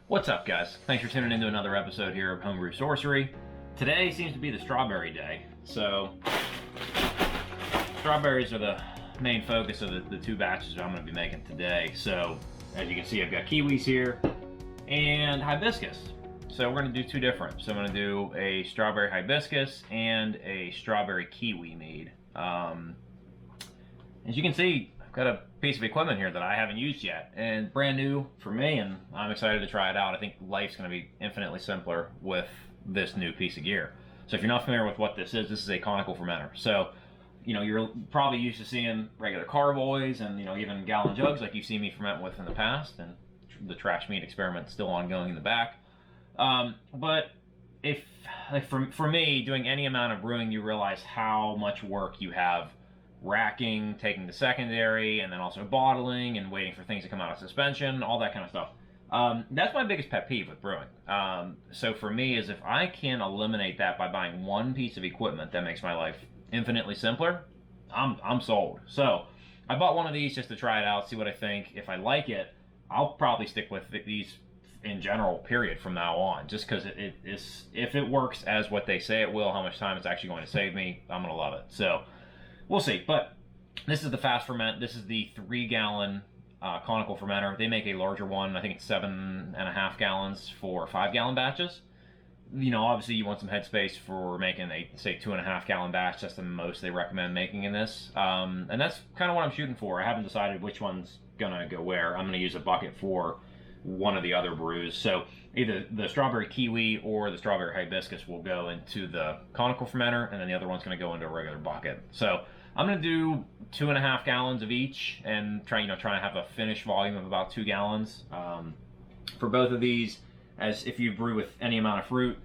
What's up, guys? Thanks for tuning into another episode here of Homebrew Sorcery. Today seems to be the strawberry day, so strawberries are the main focus of the two batches that I'm going to be making today. So, as you can see, I've got kiwis here and hibiscus. So we're going to do two different. So I'm going to do a strawberry hibiscus and a strawberry kiwi mead. As you can see, I've got a piece of equipment here that I haven't used yet, and brand new for me, and I'm excited to try it out. I think life's going to be infinitely simpler with this new piece of gear. So if you're not familiar with what this is a conical fermenter. So, you know, you're probably used to seeing regular carboys and, you know, even gallon jugs like you've seen me ferment with in the past, and the trash meat experiment's still ongoing in the back. But if, like for me, doing any amount of brewing, you realize how much work you have racking, taking the secondary, and then also bottling and waiting for things to come out of suspension, all that kind of stuff. That's my biggest pet peeve with brewing. So for me is if I can eliminate that by buying one piece of equipment that makes my life infinitely simpler, I'm sold. So I bought one of these just to try it out, see what I think. If I like it, I'll probably stick with these in general, period, from now on, just because if it works as what they say it will, how much time it's actually going to save me, I'm going to love it. So we'll see. But this is the fast ferment. This is the 3-gallon conical fermenter. They make a larger one. I think it's 7.5 gallons for 5-gallon batches. You know, obviously you want some headspace for making a, say, 2.5-gallon batch. That's the most they recommend making in this. And that's kind of what I'm shooting for. I haven't decided which one's gonna go where. I'm gonna use a bucket for one of the other brews. So either the strawberry kiwi or the strawberry hibiscus will go into the conical fermenter, and then the other one's going to go into a regular bucket. So I'm going to do 2.5 gallons of each and try to have a finished volume of about 2 gallons. For both of these, as if you brew with any amount of fruit,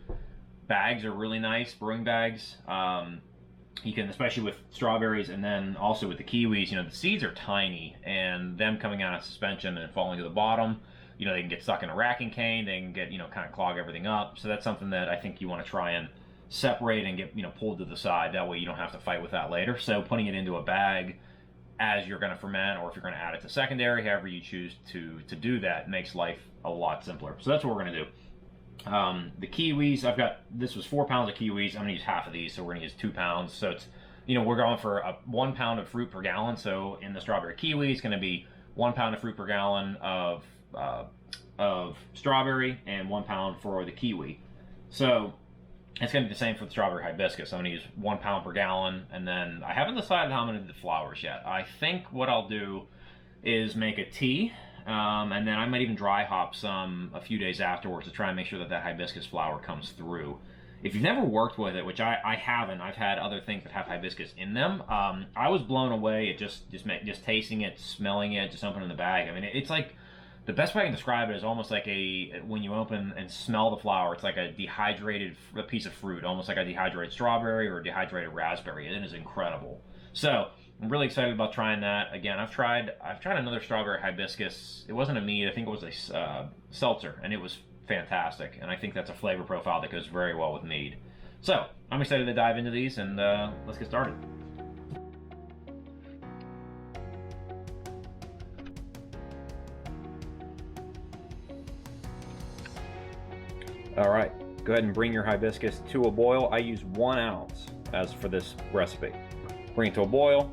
bags are really nice, brewing bags. You can, especially with strawberries and then also with the kiwis, you know, the seeds are tiny, and them coming out of suspension and falling to the bottom, you know, they can get stuck in a racking cane, they can get, you know, kind of clog everything up. So that's something that I think you want to try and separate and get, you know, pulled to the side. That way you don't have to fight with that later. So putting it into a bag as you're going to ferment, or if you're going to add it to secondary, however you choose to do that, makes life a lot simpler. So that's what we're going to do. The kiwis, this was 4 pounds of kiwis. I'm going to use half of these, so we're going to use 2 pounds. So it's, you know, we're going for 1 pound of fruit per gallon. So in the strawberry kiwi, it's going to be 1 pound of fruit per gallon of strawberry and 1 pound for the kiwi. So it's going to be the same for the strawberry hibiscus. I'm going to use 1 pound per gallon, and then I haven't decided how I'm going to do the flowers yet. I think what I'll do is make a tea, and then I might even dry hop some a few days afterwards to try and make sure that that hibiscus flower comes through. If you've never worked with it, which I haven't, I've had other things that have hibiscus in them. I was blown away at just tasting it, smelling it, just opening the bag. I mean, it's like, the best way I can describe it is almost like when you open and smell the flower, it's like a dehydrated piece of fruit, almost like a dehydrated strawberry or a dehydrated raspberry. It is incredible. So I'm really excited about trying that. Again, I've tried another strawberry hibiscus. It wasn't a mead, I think it was a seltzer, and it was fantastic. And I think that's a flavor profile that goes very well with mead. So I'm excited to dive into these, and let's get started. All right, go ahead and bring your hibiscus to a boil. I use 1 ounce as for this recipe. Bring it to a boil,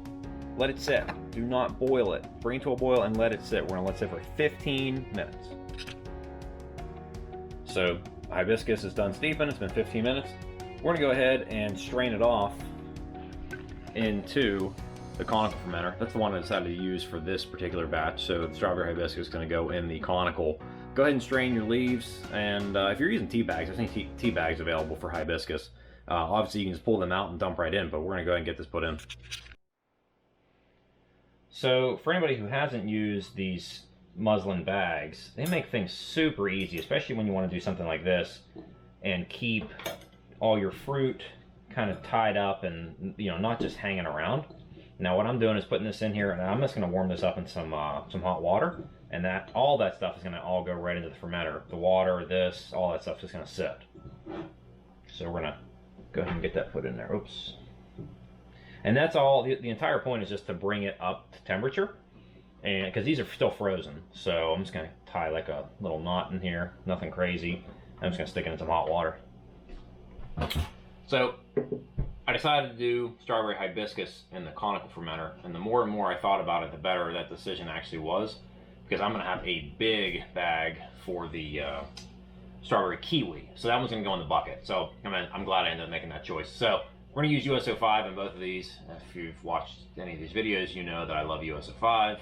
let it sit. Do not boil it. Bring it to a boil and let it sit. We're gonna let it sit for 15 minutes. So hibiscus is done steeping, it's been 15 minutes. We're gonna go ahead and strain it off into the conical fermenter. That's the one I decided to use for this particular batch. So the strawberry hibiscus is gonna go in the conical. Go ahead and strain your leaves, and if you're using tea bags, I think tea bags available for hibiscus. Obviously you can just pull them out and dump right in, but we're gonna go ahead and get this put in. So for anybody who hasn't used these muslin bags, they make things super easy, especially when you want to do something like this and keep all your fruit kind of tied up and, you know, not just hanging around. Now what I'm doing is putting this in here, and I'm just going to warm this up in some hot water, and all that stuff is going to all go right into the fermenter. The water, this, all that stuff is going to sit. So we're going to go ahead and get that put in there. Oops. And that's all. The entire point is just to bring it up to temperature. and because these are still frozen. So I'm just gonna tie like a little knot in here, nothing crazy. I'm just gonna stick it in some hot water. So I decided to do strawberry hibiscus in the conical fermenter, and the more and more I thought about it, the better that decision actually was, because I'm gonna have a big bag for the strawberry kiwi. So that one's gonna go in the bucket. So I'm glad I ended up making that choice. So we're gonna use USO5 in both of these. If you've watched any of these videos, you know that I love USO5.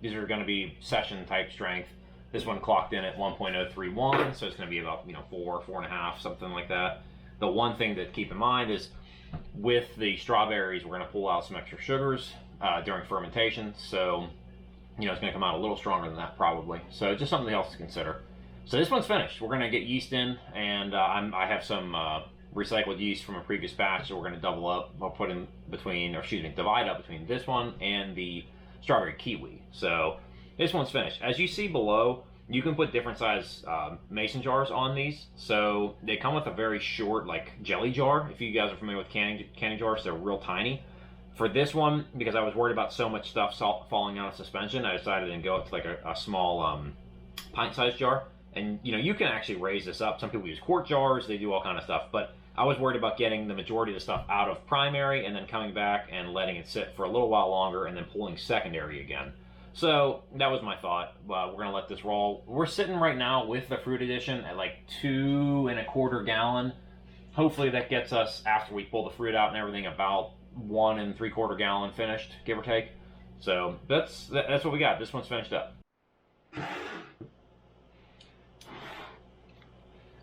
These are gonna be session type strength. This one clocked in at 1.031, so it's gonna be about 4.5, something like that. The one thing to keep in mind is with the strawberries, we're gonna pull out some extra sugars during fermentation. So it's gonna come out a little stronger than that probably. So just something else to consider. So this one's finished. We're gonna get yeast in, and I have some recycled yeast from a previous batch, so we're gonna double up. I'll put in between, or excuse me, divide up between this one and the strawberry kiwi. So this one's finished. As you see below, you can put different size mason jars on these. So they come with a very short, like, jelly jar. If you guys are familiar with canning jars, they're real tiny. For this one, because I was worried about so much stuff falling out of suspension, I decided to go up to like a small pint-sized jar. And you can actually raise this up. Some people use quart jars, they do all kind of stuff, but I was worried about getting the majority of the stuff out of primary and then coming back and letting it sit for a little while longer and then pulling secondary again. So that was my thought. We're gonna let this roll. We're sitting right now with the fruit edition at like 2.25 gallon. Hopefully that gets us, after we pull the fruit out and everything, about 1.75 gallon finished, give or take. So that's what we got. This one's finished up.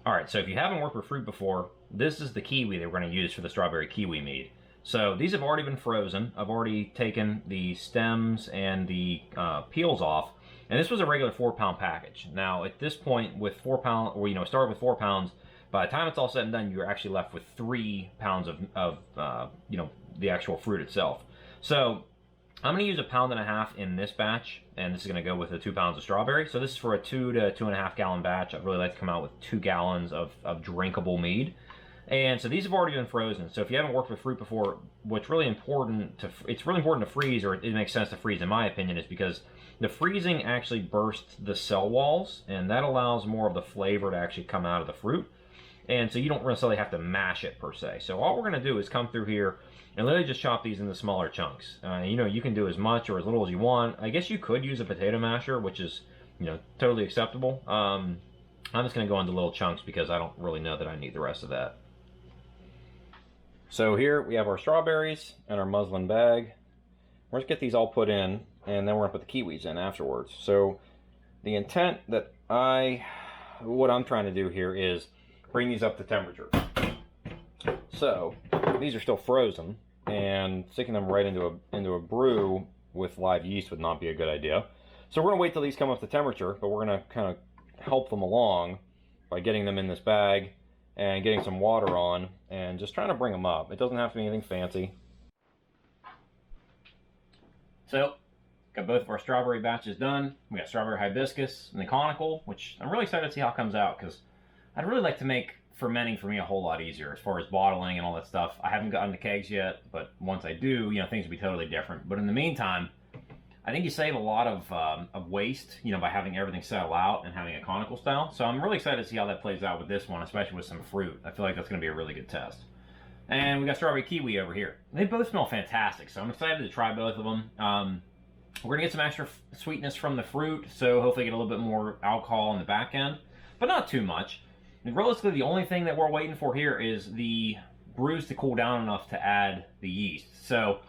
All right, so if you haven't worked with fruit before, this is the kiwi that we're going to use for the strawberry kiwi mead. So these have already been frozen. I've already taken the stems and the peels off, and this was a regular 4-pound package. Now at this point, with 4 pounds, or start with 4 pounds, by the time it's all said and done, you're actually left with 3 pounds of the actual fruit itself. So I'm going to use 1.5 pounds in this batch, and this is going to go with the 2 pounds of strawberry. So this is for a 2 to 2.5 gallon batch. I'd really like to come out with 2 gallons of drinkable mead. And so these have already been frozen. So if you haven't worked with fruit before, it's really important to freeze, or it makes sense to freeze in my opinion, is because the freezing actually bursts the cell walls, and that allows more of the flavor to actually come out of the fruit. And so you don't necessarily have to mash it per se. So all we're going to do is come through here and literally just chop these into smaller chunks. You can do as much or as little as you want. I guess you could use a potato masher, which is, totally acceptable. I'm just going to go into little chunks because I don't really know that I need the rest of that. So here we have our strawberries and our muslin bag. We're just get these all put in, and then we're going to put the kiwis in afterwards. So the intent that what I'm trying to do here is bring these up to temperature. So these are still frozen, and sticking them right into a brew with live yeast would not be a good idea. So we're going to wait till these come up to temperature, but we're going to kind of help them along by getting them in this bag and getting some water on and just trying to bring them up. It doesn't have to be anything fancy. So got both of our strawberry batches done. We got strawberry hibiscus and the conical, which I'm really excited to see how it comes out, because I'd really like to make fermenting for me a whole lot easier as far as bottling and all that stuff. I haven't gotten the kegs yet, but once I do, things will be totally different. But in the meantime, I think you save a lot of waste, by having everything settle out and having a conical style. So I'm really excited to see how that plays out with this one, especially with some fruit. I feel like that's going to be a really good test. And we got strawberry kiwi over here. They both smell fantastic, so I'm excited to try both of them. We're going to get some extra sweetness from the fruit, so hopefully get a little bit more alcohol on the back end, but not too much. And realistically, the only thing that we're waiting for here is the brews to cool down enough to add the yeast. So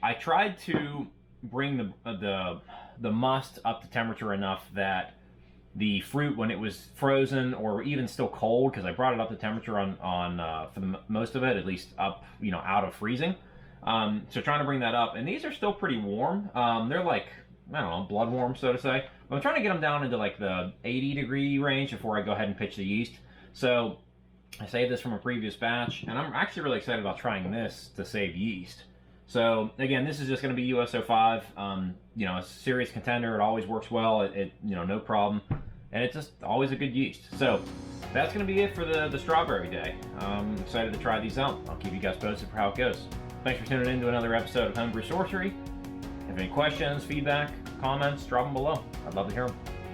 I tried to bring the must up to temperature enough that the fruit, when it was frozen or even still cold, because I brought it up to temperature for the most of it, at least up, out of freezing. So trying to bring that up, and these are still pretty warm. They're like, I don't know, blood warm, so to say. But I'm trying to get them down into like the 80-degree range before I go ahead and pitch the yeast. So I saved this from a previous batch, and I'm actually really excited about trying this to save yeast. So again, this is just going to be USO5. A serious contender. It always works well. No problem, and it's just always a good yeast. So that's going to be it for the strawberry day. I'm excited to try these out. I'll keep you guys posted for how it goes. Thanks for tuning in to another episode of Homebrew Sorcery. If you have any questions, feedback, comments, drop them below. I'd love to hear them.